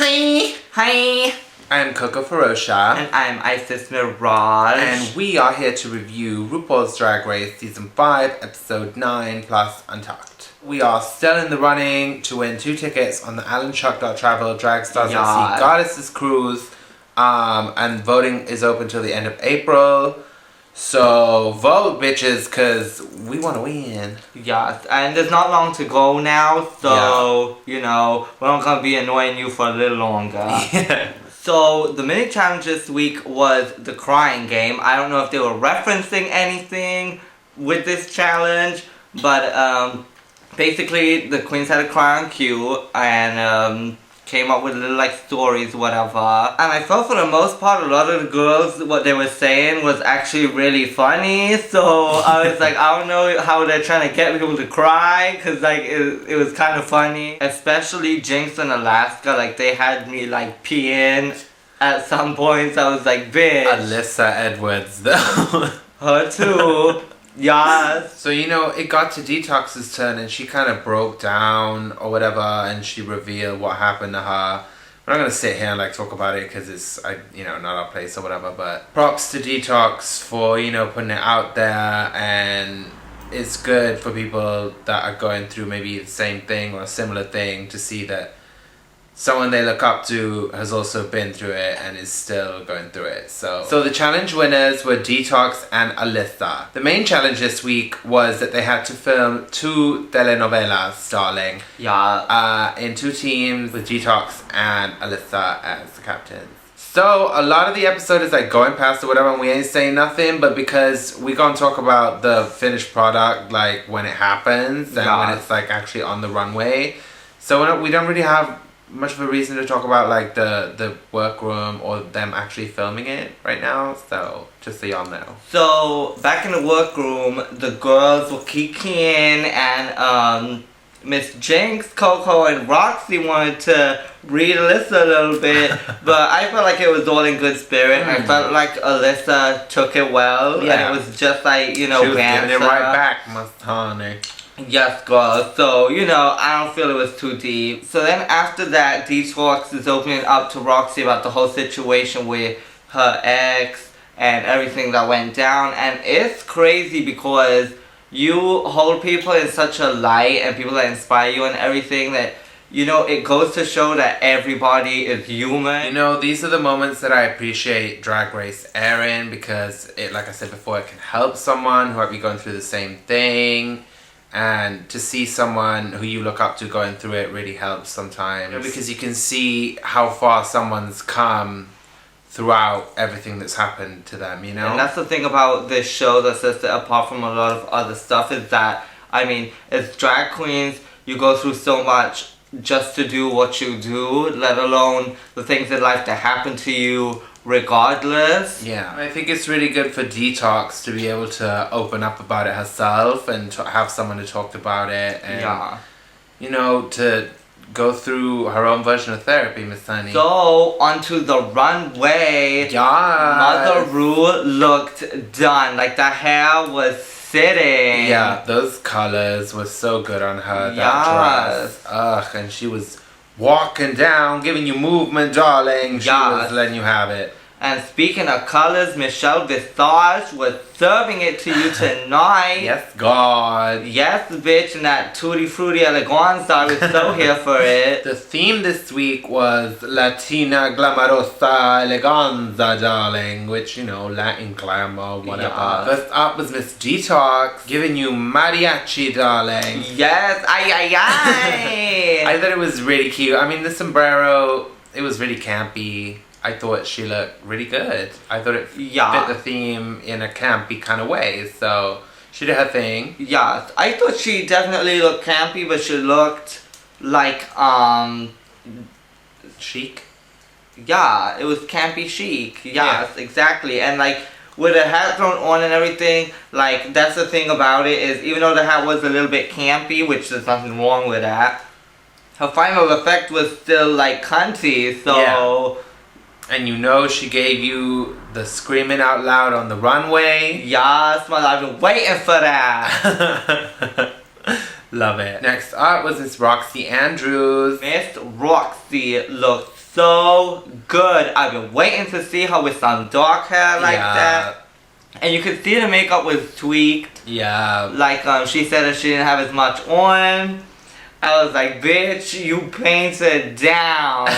Hi! Hi! I'm Coco Ferocha. And I'm Isis Mirage. And we are here to review RuPaul's Drag Race Season 5, Episode 9, plus Untucked. We are still in the running to win 2 tickets on the Untucked.travel Drag Stars at Sea Goddesses Cruise. And voting is open till the end of April. So vote, bitches, because we want to win. Yes, and there's not long to go now, so, you know, we're not going to be annoying you for a little longer. Yeah. So, the mini challenge this week was the crying game. I don't know if they were referencing anything with this challenge, but basically the queens had to cry on cue and came up with little like stories, whatever. And I felt for the most part a lot of the girls, what they were saying was actually really funny. So I was like, I don't know how they're trying to get people to cry, because like it was kind of funny. Especially Jinkx and Alaska, like they had me like peeing at some points. I was like, bitch. Alyssa Edwards, though. Her too. Yes. So, you know, it got to Detox's turn and she kind of broke down or whatever, and she revealed what happened to her. We're not going to sit here and like talk about it because it's, not our place or whatever, but props to Detox for, putting it out there, and it's good for people that are going through maybe the same thing or a similar thing to see that someone they look up to has also been through it and is still going through it. So the challenge winners were Detox and Alyssa. The main challenge this week was that they had to film 2 telenovelas, darling. Yeah. In 2 teams with Detox and Alyssa as the captains. So a lot of the episode is like going past or whatever, and we ain't saying nothing, but because we gonna talk about the finished product like when it happens and when it's like actually on the runway. So we don't really have much of a reason to talk about like the workroom or them actually filming it right now, so just so y'all know. So back in the workroom, the girls were kikiing, and Miss Jinkx, Coco, and Roxy wanted to read Alyssa a little bit, but I felt like it was all in good spirit. I felt like Alyssa took it well, and it was just like, she was giving it right back, my honey. Yes, girl. So, I don't feel it was too deep. So then after that, Detox is opening up to Roxy about the whole situation with her ex and everything that went down. And it's crazy because you hold people in such a light and people that inspire you and everything that, it goes to show that everybody is human. These are the moments that I appreciate Drag Race airing, because it, like I said before, it can help someone who might be going through the same thing. And to see someone who you look up to going through it really helps sometimes. Because you can see how far someone's come throughout everything that's happened to them, And that's the thing about this show that sets it apart from a lot of other stuff, is that, as drag queens, you go through so much just to do what you do, let alone the things in life that happen to you regardless. Yeah, I think it's really good for Detox to be able to open up about it herself and to have someone to talk about it, and to go through her own version of therapy, Miss Honey. So onto the runway. Mother Ru looked done. Like the hair was sitting. Yeah, those colors were so good on her. That dress. Ugh, and she was walking down, giving you movement, darling. She was letting you have it. And speaking of colors, Michelle Visage was serving it to you tonight. Yes, God. Yes, bitch, and that Tutti Frutti Eleganza, I was so here for it. The theme this week was Latina Glamorosa Eleganza, darling, which, Latin glamour, whatever. Yeah. First up was Miss Detox, giving you mariachi, darling. Yes, ay, ay, ay. I thought it was really cute. The sombrero, it was really campy. I thought she looked really good. I thought it fit the theme in a campy kind of way, so she did her thing. Yeah, I thought she definitely looked campy, but she looked like, chic? Yeah, it was campy chic. Yes, exactly. And like, with the hat thrown on and everything, like, that's the thing about it, is even though the hat was a little bit campy, which there's nothing wrong with that, her final effect was still like cunty, so... Yeah. And she gave you the screaming out loud on the runway. Yes, man, I've been waiting for that. Love it. Next up was Miss Roxy Andrews. Miss Roxy looked so good. I've been waiting to see her with some dark hair like that. And you could see the makeup was tweaked. Yeah. Like, she said that she didn't have as much on. I was like, bitch, you painted down.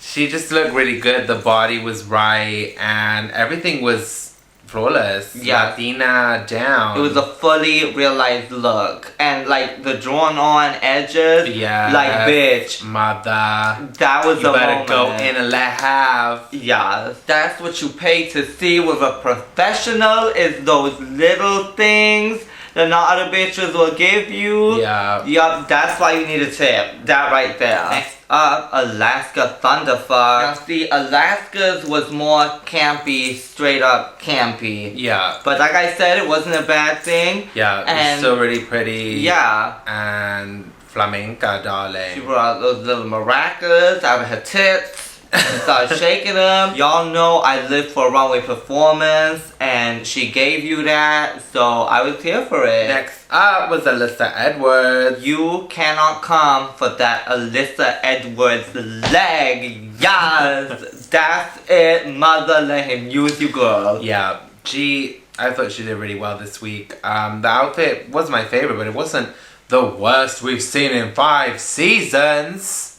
She just looked really good. The body was right and everything was flawless. Yeah. Latina down. It was a fully realized look. And like the drawn on edges. Yeah. Like, bitch. Mother. That was you a better moment. go in and let have. Yeah. That's what you pay to see with a professional, is those little things that not other bitches will give you. Yeah. Yup, that's why you need a tip. That right there. Next up, Alaska Thunderfuck. Now see, Alaska's was more campy, straight up campy. Yeah. But like I said, it wasn't a bad thing. Yeah, and it's still really pretty. Yeah. And flamenca, darling. She brought those little maracas out of her tits. And started shaking them. Y'all know I live for a runway performance, and she gave you that, so I was here for it. Next up was Alyssa Edwards. You cannot come for that Alyssa Edwards leg. Yes, that's it. Mother, let him use you, girl. Yeah, I thought she did really well this week. The outfit was my favorite, but it wasn't the worst we've seen in 5 seasons.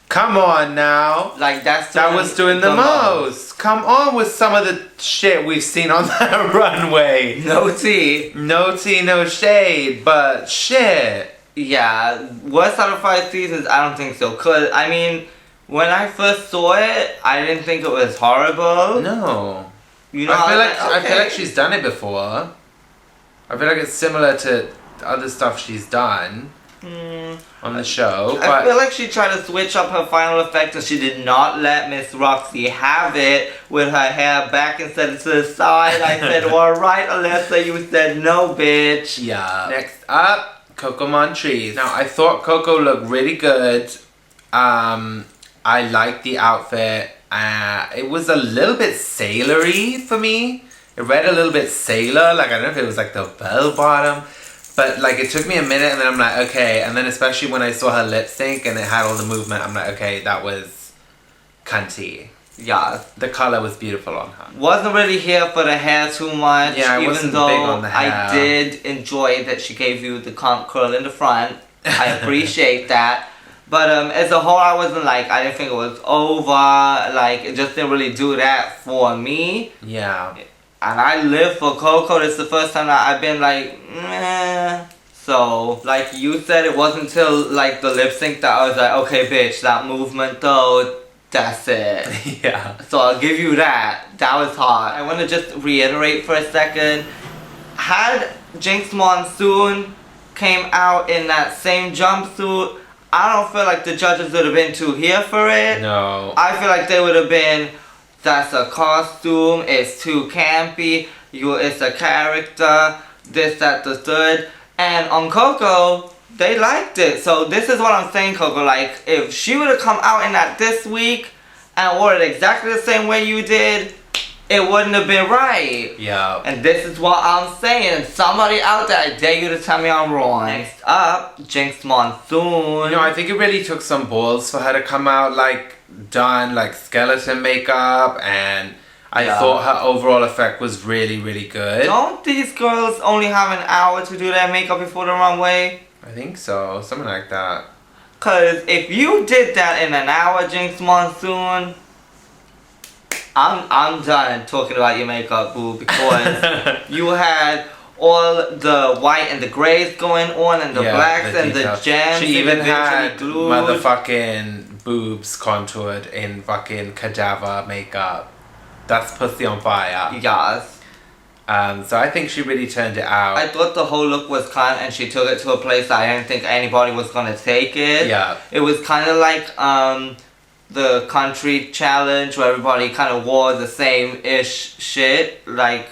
Come on now. Like, that was doing the most. Come on with some of the shit we've seen on that runway. No tea. No tea, no shade, but shit. Yeah, worst out of 5 seasons, I don't think so. Cause, I mean, when I first saw it, I didn't think it was horrible. No. You know, I feel like she's done it before. I feel like it's similar to other stuff she's done. On the show, but I feel like she tried to switch up her final effect and she did not let Miss Roxy have it with her hair back instead of to the side. I said, alright Alyssa, you said no, bitch. Yeah. Next up, Coco Montrese. Now, I thought Coco looked really good. I liked the outfit. It was a little bit sailory for me. It read a little bit sailor, like I don't know if it was like the bell bottom. But like it took me a minute and then I'm like, okay. And then especially when I saw her lip sync and it had all the movement, I'm like, okay, that was cunty. Yeah. The color was beautiful on her. Wasn't really here for the hair too much. Yeah, I even wasn't though big on the hair. I did enjoy that she gave you the comp curl in the front. I appreciate that. But as a whole, I didn't think it was over. Like, it just didn't really do that for me. Yeah. And I live for Coco. This is the first time that I've been like, meh. So, like you said, it wasn't until like the lip sync that I was like, okay, bitch, that movement though, that's it. Yeah. So I'll give you that. That was hot. I want to just reiterate for a second. Had Jinkx Monsoon came out in that same jumpsuit, I don't feel like the judges would have been too here for it. No. I feel like they would have been, that's a costume, it's too campy, it's a character, this, that, the third. And on Coco, they liked it. So this is what I'm saying, Coco. Like, if she would have come out in that this week and wore it exactly the same way you did, it wouldn't have been right. Yeah. And this is what I'm saying. Somebody out there, I dare you to tell me I'm wrong. Next up, Jinkx Monsoon. I think it really took some balls for her to come out like done like skeleton makeup, and I thought her overall effect was really, really good. Don't these girls only have an hour to do their makeup before the runway? I think so, something like that. Cause if you did that in an hour, Jinkx Monsoon, I'm done talking about your makeup, boo, because you had all the white and the grays going on, and the blacks and the gems. She even had glued. motherfucking boobs contoured in fucking cadaver makeup. That's pussy on fire. Yes. So I think she really turned it out. I thought the whole look was cunt, and she took it to a place that I didn't think anybody was gonna take it. Yeah. It was kind of like the country challenge where everybody kind of wore the same-ish shit. Like,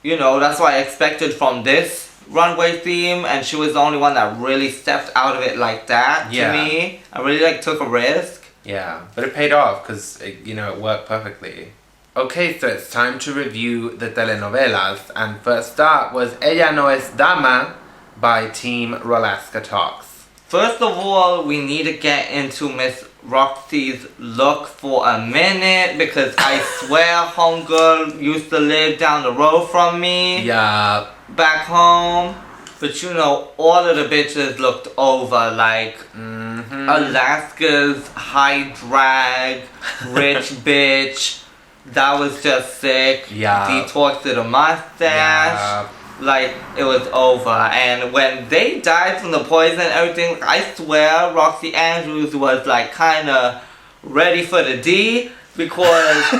you know, that's what I expected from this runway theme, and she was the only one that really stepped out of it like that to me. I really like took a risk. Yeah, but it paid off because it worked perfectly. Okay, so it's time to review the telenovelas, and first up was Ella No Es Dama by Team Rolaska Talks. First of all, we need to get into Miss Roxy's look for a minute because I swear homegirl used to live down the road from me. Yeah. Back home. But you know, all of the bitches looked over, like Alaska's high drag, rich bitch. That was just sick. Yeah. Detox to the mustache. Yeah. Like, it was over. And when they died from the poison and everything, I swear Roxy Andrews was like kinda ready for the D. Because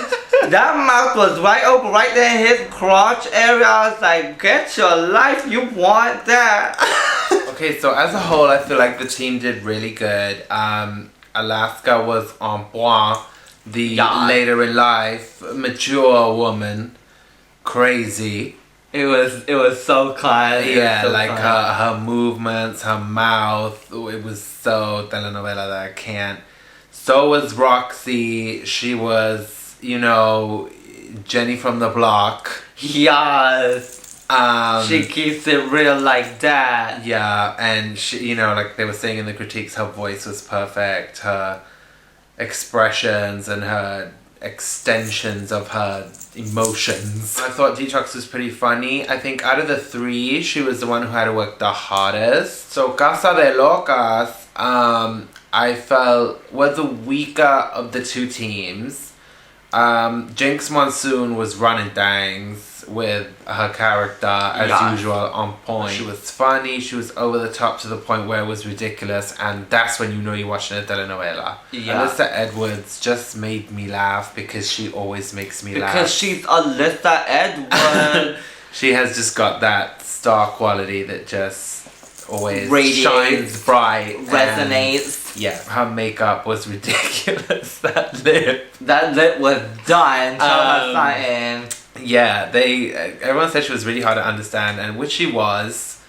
that mouth was right open, right there in his crotch area. I was like, get your life, you want that. Okay, so as a whole, I feel like the team did really good. Alaska was en point. The later in life, mature woman. Crazy. It was so kind. Yeah, so like kind. her movements, her mouth. It was so telenovela that I can't. So was Roxy. She was, you know, Jenny from the block. Yes. She keeps it real like that. Yeah, and she, you know, like they were saying in the critiques, her voice was perfect. Her expressions and her extensions of her emotions. I thought Detox was pretty funny. I think out of the three, she was the one who had to work the hardest. So Casa de Locas, I felt was the weaker of the two teams. Jinkx Monsoon was running things with her character as usual on point. She was funny, she was over the top to the point where it was ridiculous, and that's when you know you're watching a telenovela. Yeah. Alyssa Edwards just made me laugh because she always makes me laugh. Because she's Alyssa Edwards. She has just got that star quality that just always radiates, shines bright, resonates. Yeah, her makeup was ridiculous. That lip was done. Show her something. Yeah, everyone said she was really hard to understand, and which she was,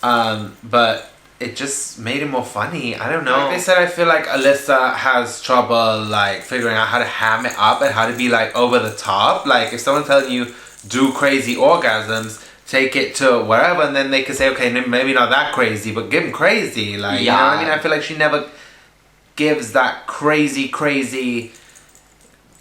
but it just made it more funny. I don't know. Like I said, I feel like Alyssa has trouble like figuring out how to ham it up and how to be like over the top. Like if someone's telling you do crazy orgasms, take it to wherever, and then they could say, okay, maybe not that crazy, but give them crazy. Like, you know what I mean? I feel like she never gives that crazy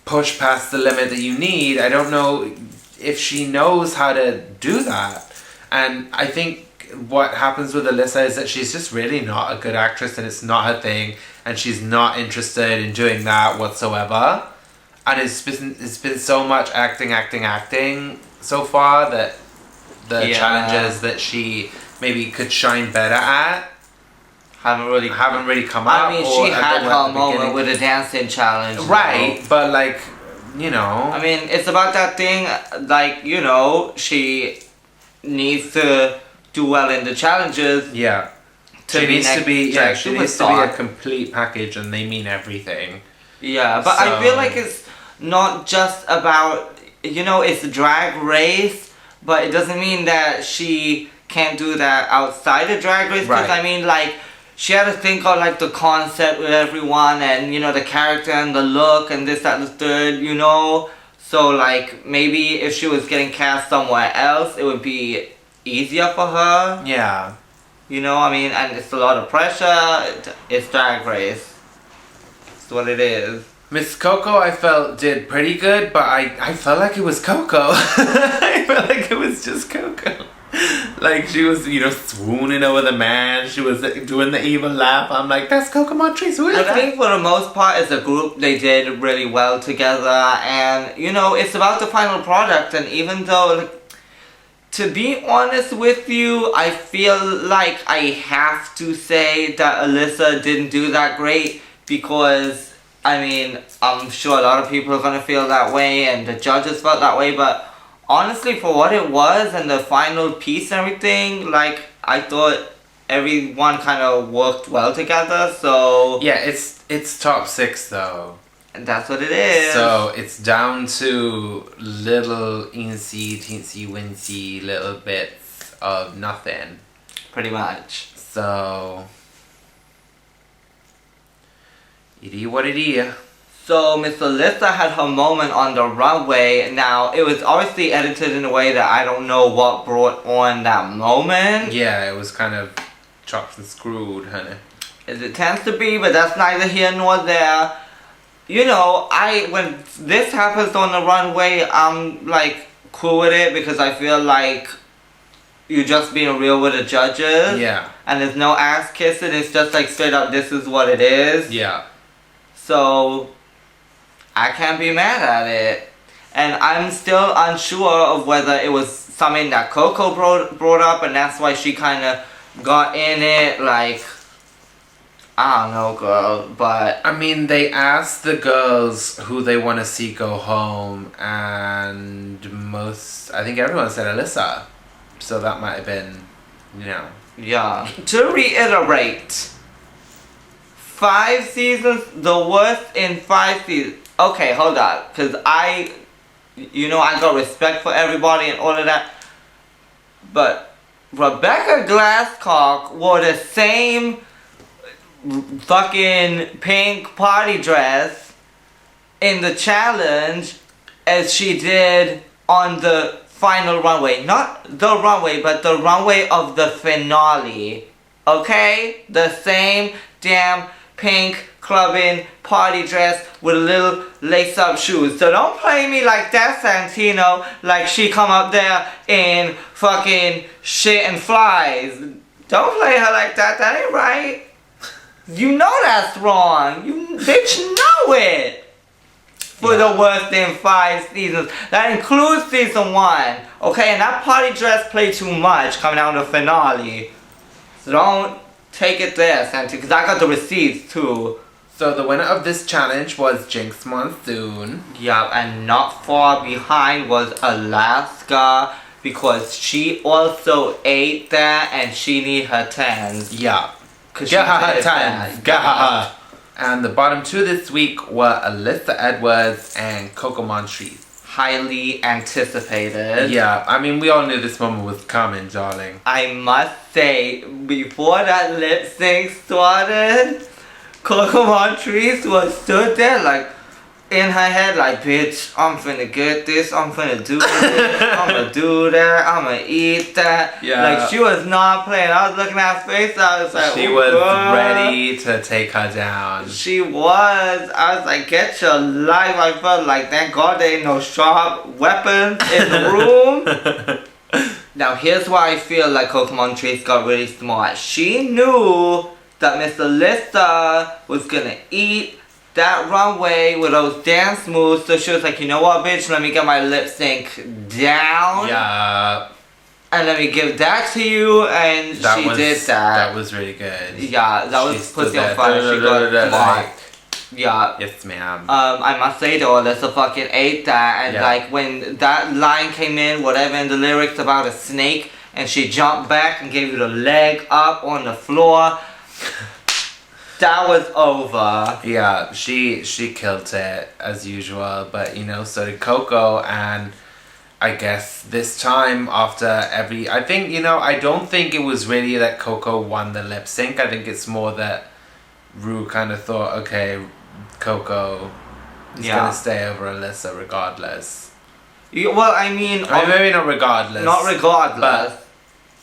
push past the limit that you need. I don't know if she knows how to do that. And I think what happens with Alyssa is that she's just really not a good actress, and it's not her thing, and she's not interested in doing that whatsoever. And it's been so much acting so far that the challenges that she maybe could shine better at haven't really come up. I mean, she had her moment with the dancing challenge. Right, but like, you know. I mean, it's about that thing, like, you know, she needs to do well in the challenges. Yeah. She needs to be a complete package, and they mean everything. Yeah, but I feel like it's not just about, you know, it's a drag race, but it doesn't mean that she can't do that outside the drag race. Because I mean, like, she had to think of like the concept with everyone, and you know, the character and the look and this, that, and the third, you know. So like, maybe if she was getting cast somewhere else, it would be easier for her. Yeah. You know, I mean, and it's a lot of pressure. It's drag race. It's what it is. Miss Coco, I felt, did pretty good, but I felt like it was Coco. I felt like it was just Coco. Like, she was, you know, swooning over the man. She was doing the evil laugh. I'm like, that's Coco Montrese. Who is that? I think for the most part, as a group, they did really well together. And, you know, it's about the final product. And even though, like, to be honest with you, I feel like I have to say that Alyssa didn't do that great. Because, I mean, I'm sure a lot of people are going to feel that way. And the judges felt that way. But honestly, for what it was and the final piece and everything, like, I thought everyone kind of worked well together, so... Yeah, it's top 6, though. And that's what it is. So, it's down to little teensy wincy little bits of nothing. Pretty much. So... it is what it is. So, Miss Alyssa had her moment on the runway. Now, it was obviously edited in a way that I don't know what brought on that moment. Yeah, it was kind of chopped and screwed, honey. as it tends to be, but that's neither here nor there. You know, when this happens on the runway, I'm like cool with it because I feel like you're just being real with the judges. Yeah. And there's no ass kissing, it's just like straight up, this is what it is. Yeah. So, I can't be mad at it. And I'm still unsure of whether it was something that Coco brought up and that's why she kind of got in it, like, I don't know, girl, but... I mean, they asked the girls who they want to see go home, and I think everyone said Alyssa. So that might have been, you know... Yeah. To reiterate, 5 seasons, the worst in 5 seasons. Okay, hold on, because I got respect for everybody and all of that, but Rebecca Glasscock wore the same fucking pink party dress in the challenge as she did on the final runway. Not the runway, but the runway of the finale. Okay? The same damn pink clubbing party dress with little lace-up shoes. So don't play me like that, Santino, like she come up there in fucking shit and flies. Don't play her like that, that ain't right. You know that's wrong. You bitch know it. For the worst in 5 seasons. That includes season 1. Okay, and that party dress played too much coming out of the finale. So don't take it there, Santi, because I got the receipts too. So the winner of this challenge was Jinkx Monsoon. Yeah, and not far behind was Alaska, because she also ate that and she need her tans. Yeah. Get her tans. Get her. And the bottom 2 this week were Alyssa Edwards and Coco Montrese. Highly anticipated. Yeah, I mean, we all knew this moment was coming, darling. I must say, before that lip sync started, Coco Montrese was stood there like, in her head like, bitch, I'm finna get this, I'm finna do this, I'm gonna do that, I'm gonna eat that. Yeah. Like, she was not playing. I was looking at her face, I was like, she was ready to take her down. She was. I was like, get your life. I felt like, thank God there ain't no sharp weapons in the room. Now, here's why I feel like Coco Montrese got really smart. She knew that Miss Alyssa was gonna eat that runway with those dance moves, so she was like, you know what, bitch, let me get my lip sync down. Yeah. And let me give that to you, and she did that. That was really good. Yeah, that was pussy on fire. She got smart. Yeah. Yes, ma'am. I must say though, Alyssa fucking ate that, and like when that line came in, whatever in the lyrics about a snake, and she jumped back and gave you the leg up on the floor. That was over. Yeah, she killed it as usual, but you know, so did Coco, and I guess this time after I think, you know, I don't think it was really that Coco won the lip sync. I think it's more that Ru kind of thought, okay, Coco is gonna stay over Alyssa regardless. Yeah, well, I mean, maybe not regardless. Not regardless. But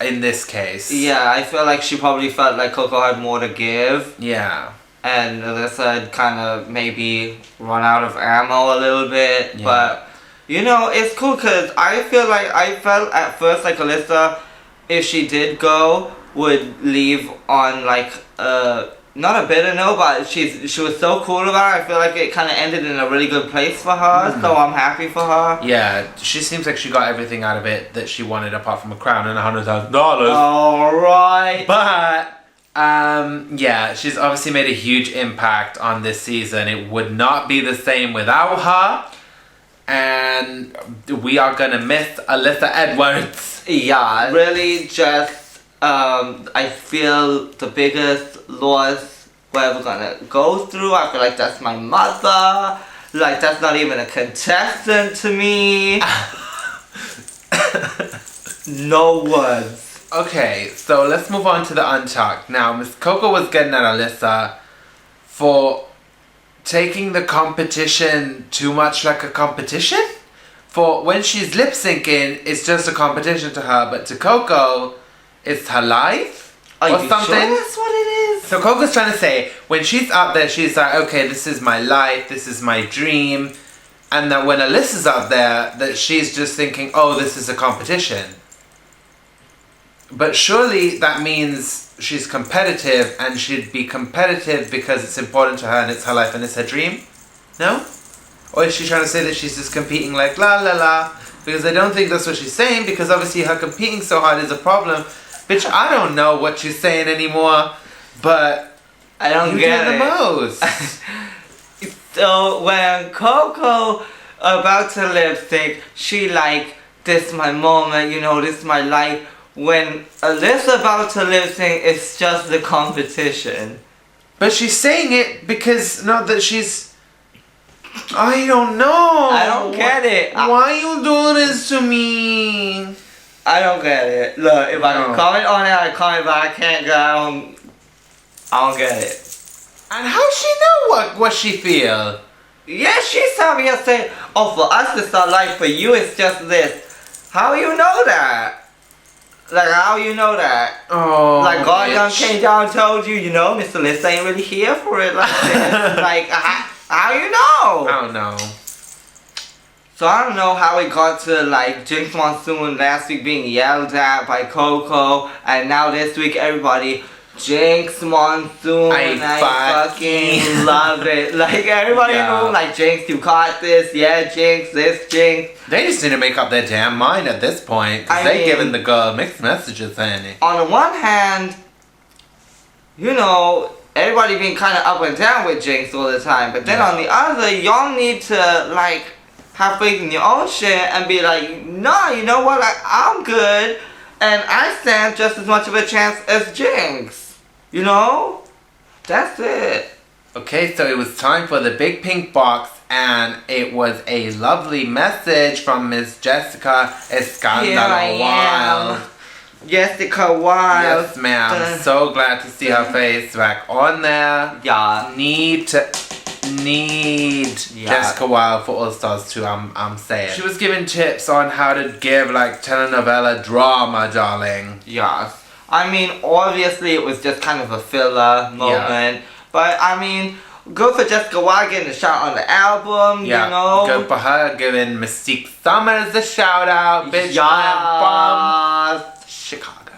in this case. Yeah, I feel like she probably felt like Coco had more to give. Yeah. And Alyssa had kind of maybe run out of ammo a little bit. Yeah. But, you know, it's cool because I feel like I felt at first like Alyssa, if she did go, would leave on like not a bitter note, but she was so cool about it. I feel like it kind of ended in a really good place for her, so I'm happy for her. Yeah, she seems like she got everything out of it that she wanted, apart from a crown and $100,000. Alright. But, yeah, she's obviously made a huge impact on this season. It would not be the same without her. And we are gonna miss Alyssa Edwards. Yeah, really just... I feel the biggest loss we're ever gonna go through. I feel like that's my mother. Like, that's not even a contestant to me. No words. Okay, so let's move on to the Untucked. Now, Miss Coco was getting at Alyssa for taking the competition too much like a competition. For when she's lip syncing, it's just a competition to her, but to Coco, it's her life Are or you something. Sure that's what it is? So Coco's trying to say, when she's up there, she's like, okay, this is my life, this is my dream. And that when Alyssa's up there, that she's just thinking, oh, this is a competition. But surely that means she's competitive, and she'd be competitive because it's important to her and it's her life and it's her dream? No? Or is she trying to say that she's just competing like la la la? Because I don't think that's what she's saying, because obviously her competing so hard is a problem. Bitch, I don't know what she's saying anymore, but I don't get it. You do the most. So when Coco about to lip sync, she like, this is my moment, you know, this is my life. When Alyssa about to lip sync, it's just the competition. But she's saying it because, not that she's... I don't know. I don't get it. Why you doing this to me? I don't get it. Look, if I can comment on it, I comment, but I can't go. I don't get it. And how she know what she feel? Yeah, she's telling me to say, oh, for us it's not life, for you it's just this. How you know that? Like, how you know that? Oh, like, God done came down and told you, you know, Mr. List ain't really here for it like this. Like, how you know? I don't know. So I don't know how it got to like Jinkx Monsoon last week being yelled at by Coco, and now this week everybody, Jinkx Monsoon, I fucking love it. Like everybody in the room, like, Jinkx, you caught this, yeah, Jinkx, this Jinkx. They just need to make up their damn mind at this point, because they giving the girl mixed messages, Annie. On the one hand, you know, everybody being kind of up and down with Jinkx all the time, but then on the other, y'all need to like have faith in your own shit and be like, nah, you know what, like, I'm good and I stand just as much of a chance as Jinkx. You know? That's it. Okay, so it was time for the big pink box, and it was a lovely message from Miss Jessica Escandalo Wild. Jessica Wild. Yes, ma'am. So glad to see her face back on there. Yeah. Need Jessica Wild for All Stars 2, I'm saying. She was giving tips on how to give like telenovela drama, darling. Yes. I mean, obviously it was just kind of a filler moment. But I mean, good for Jessica Wild getting a shout on the album, you know. Good for her giving Mystique Summers a shout out, bitch. I am from Chicago.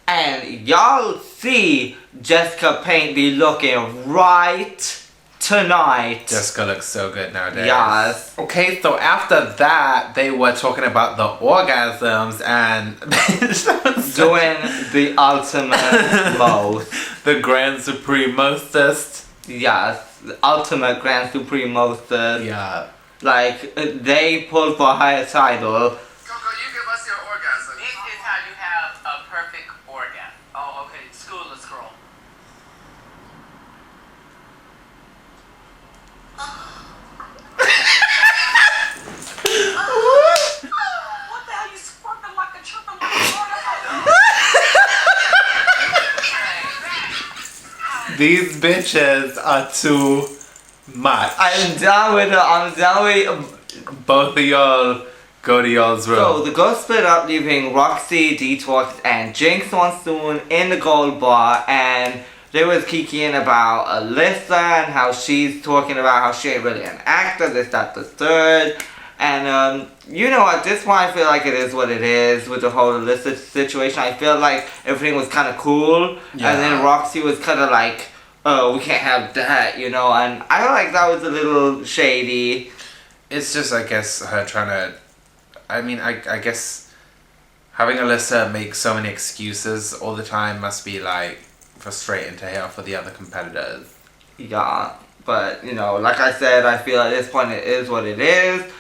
And y'all see Jessica Paint be looking right tonight. Jessica looks so good nowadays. Yes. Okay, so after that, they were talking about the orgasms and doing the ultimate most. The Grand Supreme mostest. Yes, the ultimate Grand Supreme mostest. Yeah. Like, they pulled for a higher title. Coco, you give us your orgasm. This is how you have a perfect orgasm. Oh, okay. School of scroll. What the hell, you squirting like a chirping like a These bitches are too much. I'm done with it. I'm done with both of y'all go to y'all's room. So the girls split up, leaving Roxy, Detox, and Jinkx Monsoon in the gold bar, and they was kikiing about Alyssa and how she's talking about how she ain't really an actor, this, that, the third. And you know, at this point I feel like it is what it is with the whole Alyssa situation. I feel like everything was kind of cool, and then Roxy was kind of like, oh, we can't have that, you know, and I feel like that was a little shady. It's just, I guess, her trying to, I mean, I guess having Alyssa make so many excuses all the time must be like frustrating to hear for the other competitors. Yeah, but you know, like I said, I feel at this point it is what it is.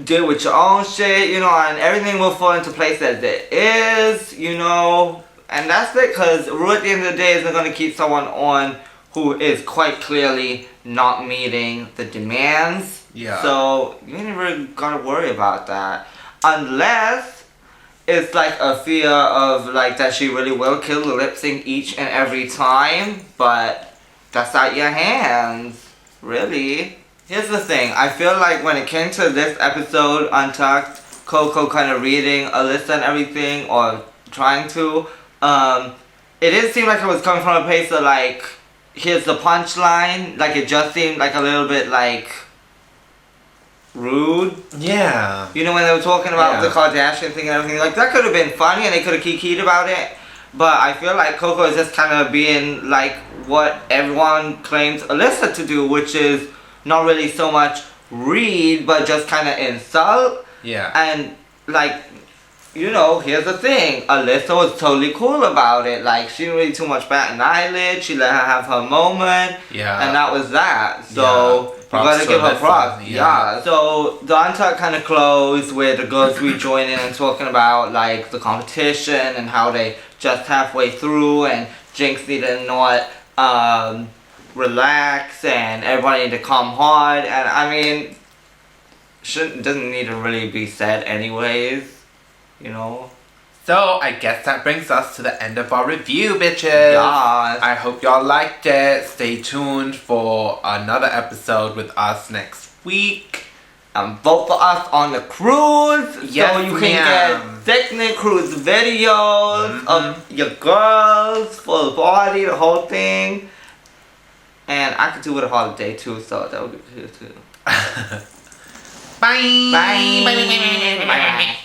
Deal with your own shit, you know, and everything will fall into place as it is, you know, and that's it, because Ru at the end of the day isn't going to keep someone on who is quite clearly not meeting the demands. Yeah. So you ain't even gotta worry about that, unless it's like a fear of like that she really will kill the lip sync each and every time, but that's out your hands, really. Here's the thing, I feel like when it came to this episode, Untucked, Coco kind of reading Alyssa and everything, or trying to, it didn't seem like it was coming from a place of like, here's the punchline. Like, it just seemed like a little bit like rude. Yeah. You know, when they were talking about Yeah. the Kardashian thing and everything, like that could have been funny and they could have kikied about it. But I feel like Coco is just kind of being like what everyone claims Alyssa to do, which is not really so much read, but just kind of insult. Yeah. And like, you know, here's the thing. Alyssa was totally cool about it. Like, she didn't really too much bat an eyelid. She let her have her moment. Yeah. And that was that. So, Yeah. you Props gotta to give her Alyssa. props. Yeah. Yeah. So, the Untucked kind of closed where the girls rejoining and talking about, like, the competition and how they just halfway through and Jinkx needed to not relax and everybody need to calm hard. And, I mean, doesn't need to really be said anyways. You know? So, I guess that brings us to the end of our review, bitches. Yeah. I hope y'all liked it. Stay tuned for another episode with us next week. And vote for us on the cruise. Yes, so you can ma'am. get Technic cruise videos of your girls, full body, the whole thing. And I could do it a holiday too, so that would be good too. Bye. Bye. Bye. Bye. Bye. Bye.